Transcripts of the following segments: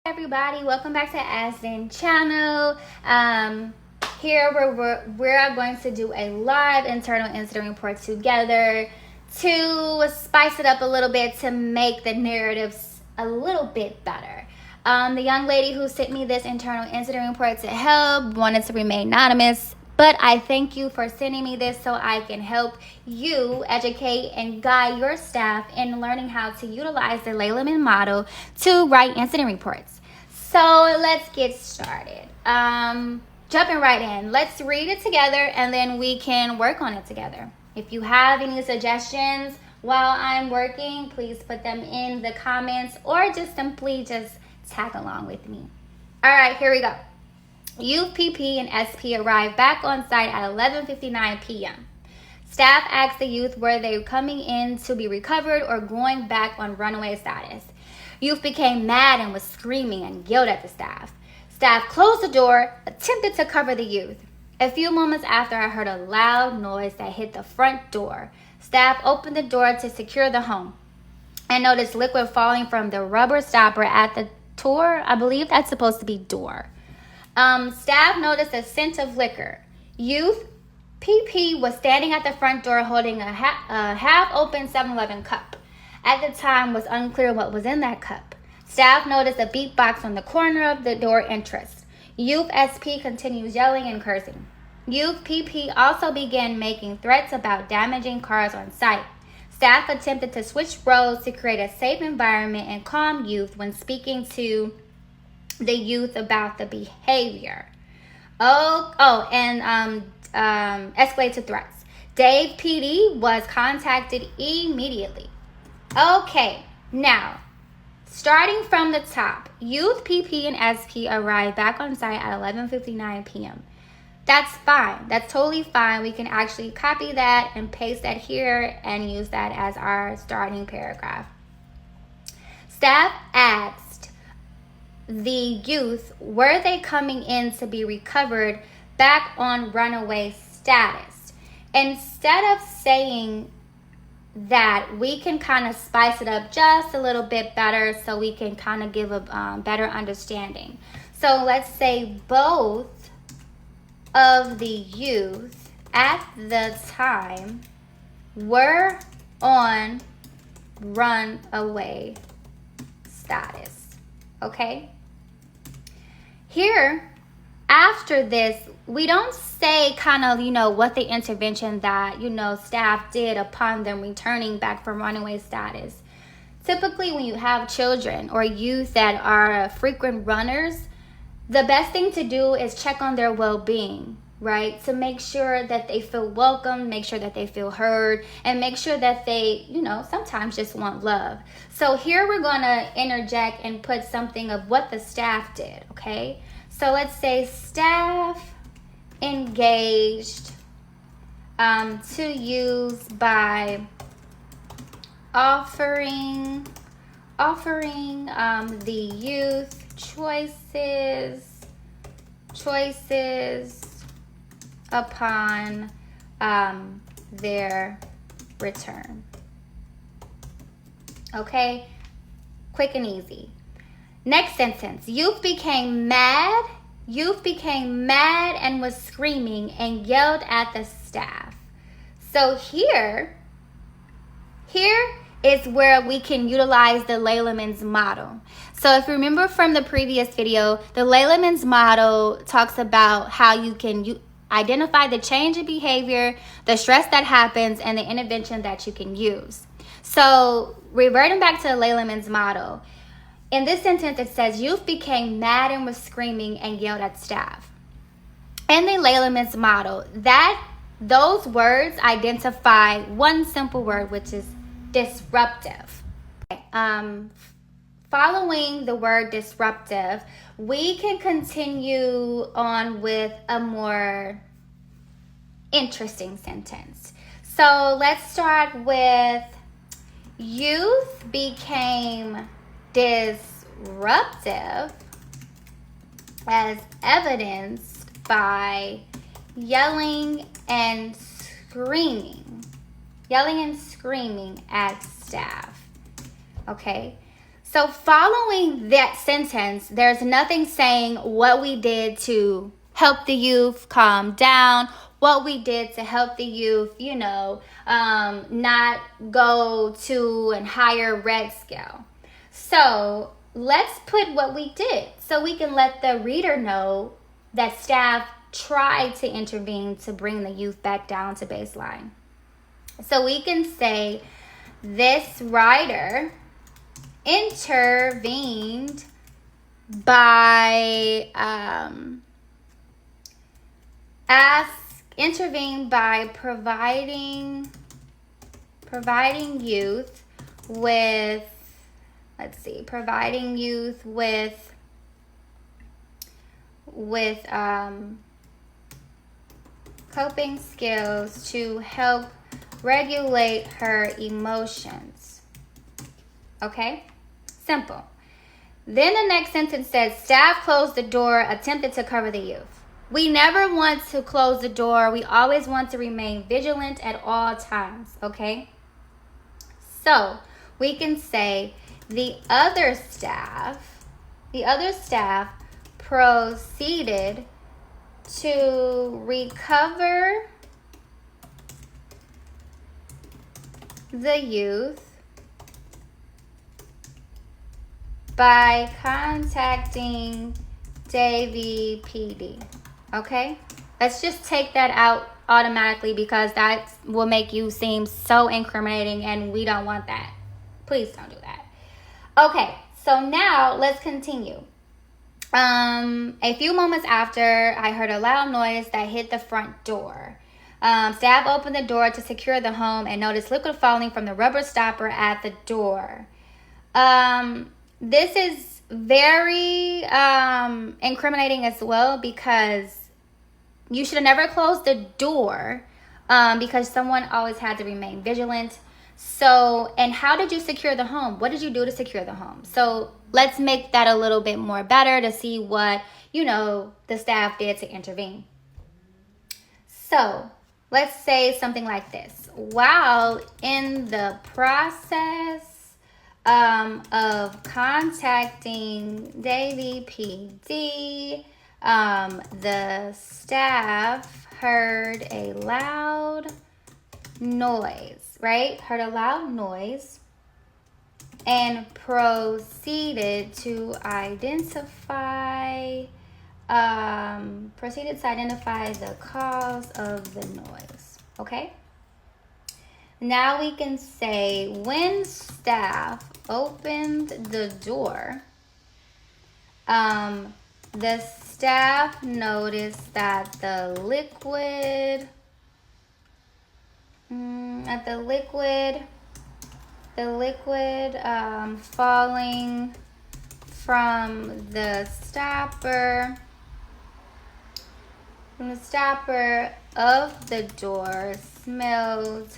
Everybody, welcome back to Asden channel. Here we're going to do a live internal incident report together to spice it up a little bit to make the narratives a little bit better. The young lady who sent me this internal incident report to help wanted to remain anonymous, but I thank you for sending me this so I can help you educate and guide your staff in learning how to utilize the Lehman model to write incident reports. So let's get started. Jumping right in, let's read it together and then we can work on it together. If you have any suggestions while I'm working, please put them in the comments or just simply tag along with me. All right, here we go. Youth PP and SP arrived back on site at 11:59 p.m. Staff asked the youth were they coming in to be recovered or going back on runaway status. Youth became mad and was screaming and yelled at the staff. Staff closed the door, attempted to cover the youth. A few moments after, I heard a loud noise that hit the front door. Staff opened the door to secure the home and noticed liquid falling from the rubber stopper at the door. I believe that's supposed to be door. Staff noticed a scent of liquor. Youth PP was standing at the front door holding a half-open 7-Eleven cup. At the time, was unclear what was in that cup. Staff noticed a beatbox on the corner of the door entrance. Youth SP continues yelling and cursing. Youth PP also began making threats about damaging cars on site. Staff attempted to switch roles to create a safe environment and calm youth when speaking to the youth about the behavior. Escalate to threats. Dave PD was contacted immediately. Okay, now, starting from the top, Youth PP and SP arrived back on site at 11:59 p.m. That's fine. That's totally fine. We can actually copy that and paste that here and use that as our starting paragraph. Staff asked the youth, were they coming in to be recovered back on runaway status? Instead of saying that, we can kind of spice it up just a little bit better so we can kind of give a better understanding. So let's say both of the youth at the time were on runaway status. Okay? Here, after this, we don't say kind of, what the intervention that, staff did upon them returning back from runaway status. Typically, when you have children or youth that are frequent runners, the best thing to do is check on their well-being, right? To make sure that they feel welcome, make sure that they feel heard, and make sure that they, sometimes just want love. So here we're going to interject and put something of what the staff did, okay? So let's say staff engaged to use by offering the youth choices upon their return. Okay, quick and easy. Next sentence. Youth became mad and was screaming and yelled at the staff. So here is where we can utilize the Lehman's model. So if you remember from the previous video, the Lehman's model talks about how you can identify the change in behavior, the stress that happens, and the intervention that you can use. So reverting back to the Lehman's model, in this sentence, it says, youth became mad and was screaming and yelled at staff. In the Lehman's model, those words identify one simple word, which is disruptive. Following the word disruptive, we can continue on with a more interesting sentence. So let's start with youth became disruptive as evidenced by yelling and screaming at staff. Okay, so So following that sentence, there's nothing saying what we did to help the youth calm down, what we did to help the youth, not go to a higher red scale. So let's put what we did so we can let the reader know that staff tried to intervene to bring the youth back down to baseline. So we can say this writer intervened by providing youth with coping skills to help regulate her emotions. Okay? Simple. Then the next sentence says, staff closed the door, attempted to cover the youth. We never want to close the door. We always want to remain vigilant at all times, okay? So we can say the other staff proceeded to recover the youth by contacting Davie PD. Okay? Let's just take that out automatically because that will make you seem so incriminating and we don't want that. Please don't do that. Okay, so now let's continue. A few moments after, I heard a loud noise that hit the front door. Staff opened the door to secure the home and noticed liquid falling from the rubber stopper at the door. This is very incriminating as well because you should have never closed the door because someone always had to remain vigilant. So, and how did you secure the home? What did you do to secure the home? So let's make that a little bit more better to see what, the staff did to intervene. So let's say something like this. While in the process of contacting Davie PD, the staff heard a loud noise, right? Heard a loud noise and proceeded to identify the cause of the noise. Okay? Now we can say when staff opened the door, the staff noticed that the liquid falling from the stopper of the door smelled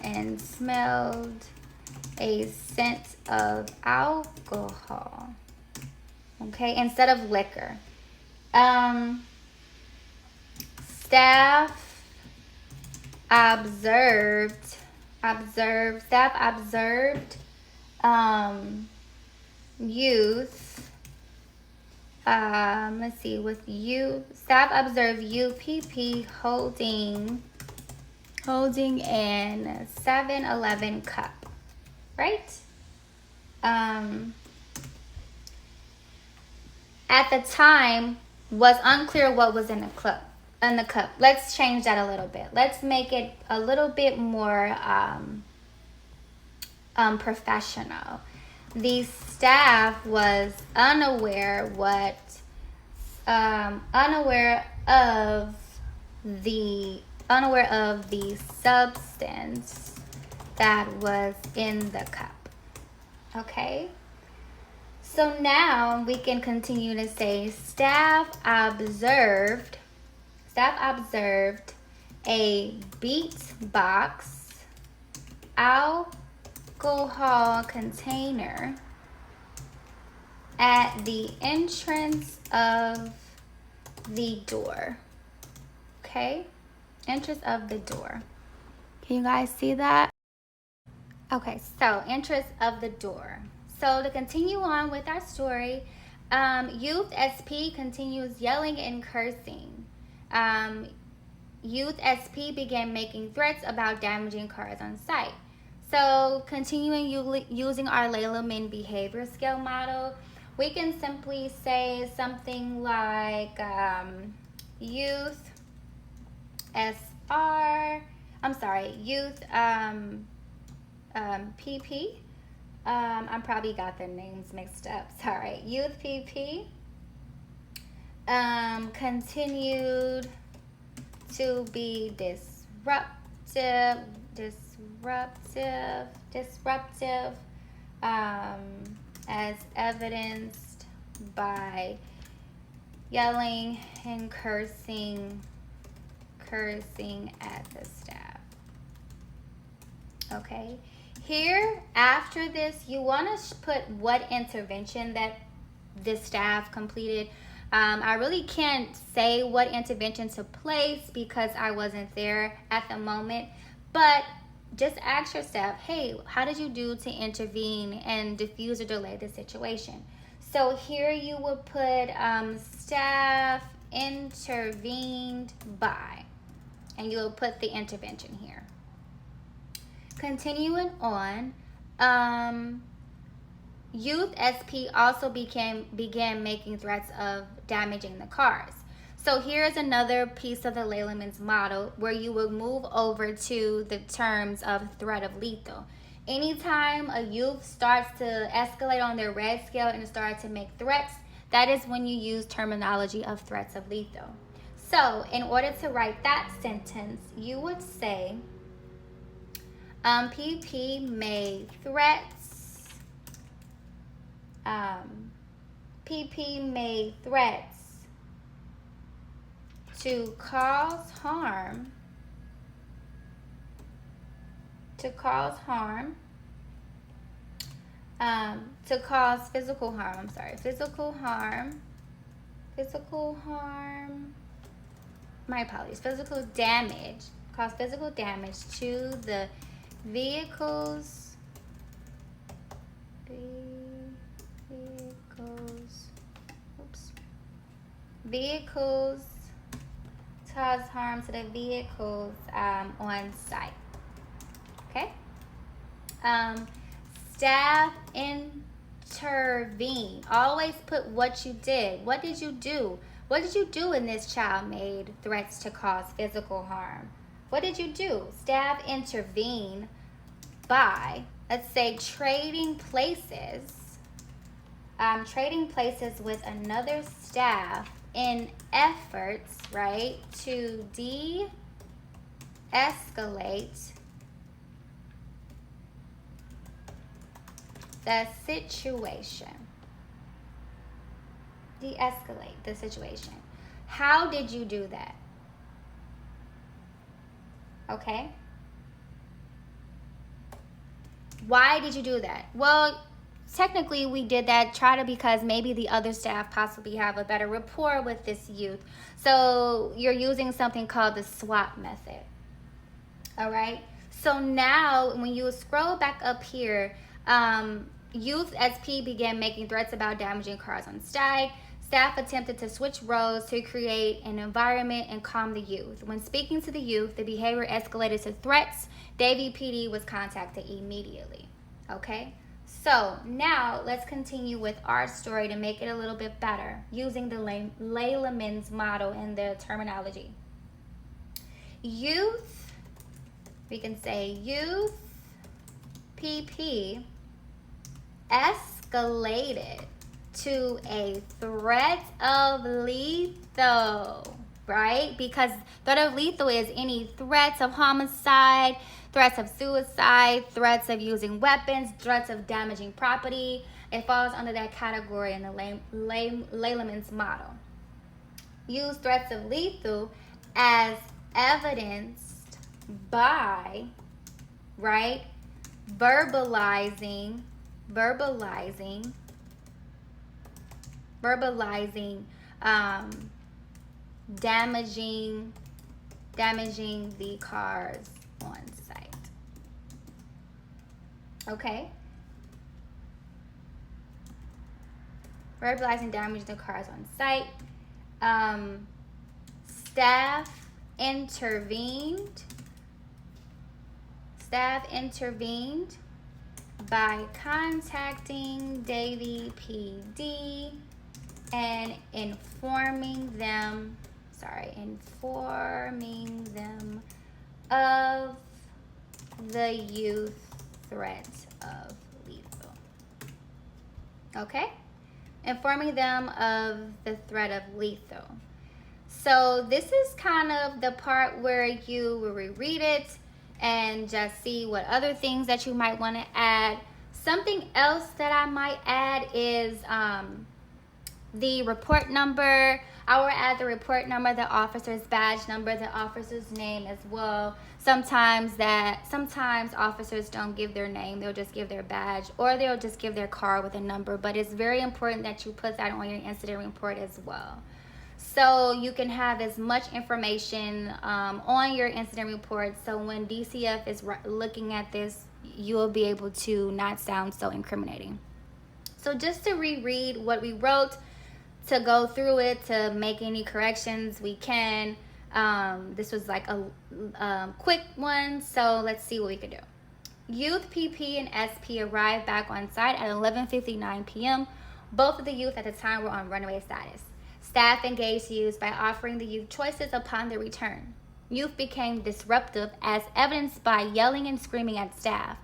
and smelled a scent of alcohol. Okay, instead of liquor. Staff observed youth. Staff observed UPP holding an 7-Eleven cup, right? At the time, was unclear what was in the cup. Let's change that a little bit. Let's make it a little bit more professional. The staff was unaware of the substance that was in the cup. Okay? So now we can continue to say staff observed a beat box alcohol container at the entrance of the door. Okay? Entrance of the door. Can you guys see that? Okay, so entrance of the door. So to continue on with our story, Youth SP continues yelling and cursing. Youth SP began making threats about damaging cars on site. So continuing using our Lehman behavior scale model, we can simply say something like Youth SR, I'm sorry, Youth PP. I probably got their names mixed up. Sorry. Youth PP continued to be disruptive, as evidenced by yelling and cursing at the staff. Okay. Here, after this, you want to put what intervention that the staff completed. I really can't say what intervention took place because I wasn't there at the moment, but just ask your staff, hey, how did you do to intervene and diffuse or delay the situation? So here you would put staff intervened by, and you will put the intervention here. Continuing on, Youth SP also began making threats of damaging the cars. So here's another piece of the Lehman's model where you will move over to the terms of threat of lethal. Anytime a youth starts to escalate on their red scale and start to make threats, that is when you use terminology of threats of lethal. So in order to write that sentence, you would say, PP made threats. PP made threats to cause harm. To cause physical harm. I'm sorry, physical harm. My apologies. Physical damage. Cause physical damage to the vehicles cause harm to the vehicles on site. Okay. Staff intervene. Always put what you did. What did you do? What did you do when this child made threats to cause physical harm? What did you do? Staff intervene by, let's say, trading places with another staff in efforts, right, to de-escalate the situation. De-escalate the situation. How did you do that? Okay. Why did you do that? Well, technically we did that because maybe the other staff possibly have a better rapport with this youth. So you're using something called the SWAT method. All right. So now when you scroll back up here, Youth SP began making threats about damaging cars on site. Staff attempted to switch roles to create an environment and calm the youth. When speaking to the youth, the behavior escalated to threats. Davie PD was contacted immediately. Okay, so now let's continue with our story to make it a little bit better using the Lehman's model and the terminology. Youth, we can say youth PP escalated to a threat of lethal, right? Because threat of lethal is any threats of homicide, threats of suicide, threats of using weapons, threats of damaging property. It falls under that category in the Lehman's model. Use threats of lethal as evidenced by, right, verbalizing damaging the cars on site. Okay. Verbalizing damage to cars on site. Staff intervened by contacting Davie PD and informing them of the youth threat of lethal. Okay? Informing them of the threat of lethal. So this is kind of the part where you will reread it and just see what other things that you might want to add. Something else that I might add is the report number. I will add the report number, the officer's badge number, the officer's name as well. Sometimes officers don't give their name, they'll just give their badge, or they'll just give their car with a number. But it's very important that you put that on your incident report as well, so you can have as much information on your incident report, so when DCF is looking at this, you will be able to not sound so incriminating. So just to reread what we wrote, to go through it, to make any corrections we can. This was like a quick one, so let's see what we can do. Youth PP and SP arrived back on site at 11:59 p.m. Both of the youth at the time were on runaway status. Staff engaged youth by offering the youth choices upon their return. Youth became disruptive, as evidenced by yelling and screaming at staff.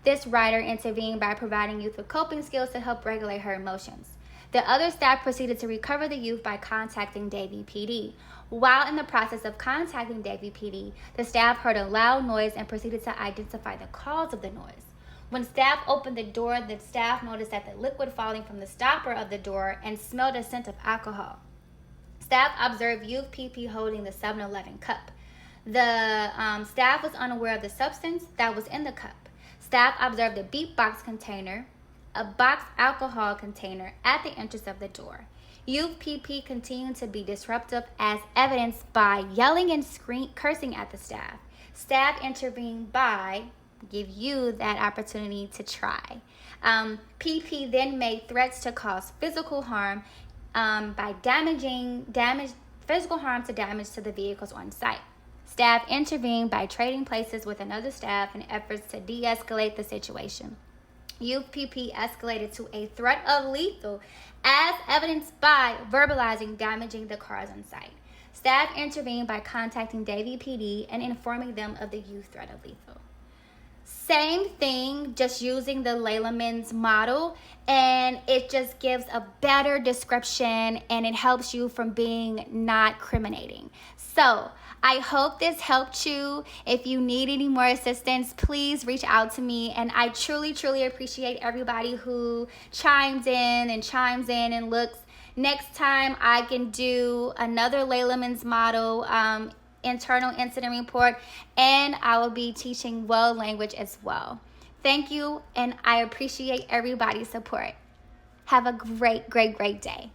This rider intervened by providing youth with coping skills to help regulate her emotions. The other staff proceeded to recover the youth by contacting Davie PD. While in the process of contacting Davie PD, the staff heard a loud noise and proceeded to identify the cause of the noise. When staff opened the door, the staff noticed that the liquid falling from the stopper of the door and smelled a scent of alcohol. Staff observed youth PP holding the 7-Eleven cup. The staff was unaware of the substance that was in the cup. Staff observed a beatbox container, a boxed alcohol container at the entrance of the door. Youth PP continued to be disruptive, as evidenced by yelling and cursing at the staff. Staff intervened by give you that opportunity to try. PP then made threats to cause physical harm by physical harm to damage to the vehicles on site. Staff intervened by trading places with another staff in efforts to de-escalate the situation. Youth PP escalated to a threat of lethal, as evidenced by verbalizing damaging the cars on site. Staff intervened by contacting Davie PD and informing them of the youth threat of lethal. Same thing, just using the Layla-Mins model, and it just gives a better description and it helps you from being not criminating. So I hope this helped you. If you need any more assistance, please reach out to me. And I truly, truly appreciate everybody who chimes in and looks. Next time I can do another Layla-Mins model internal incident report, and I will be teaching world language as well. Thank you, and I appreciate everybody's support. Have a great, great, great day.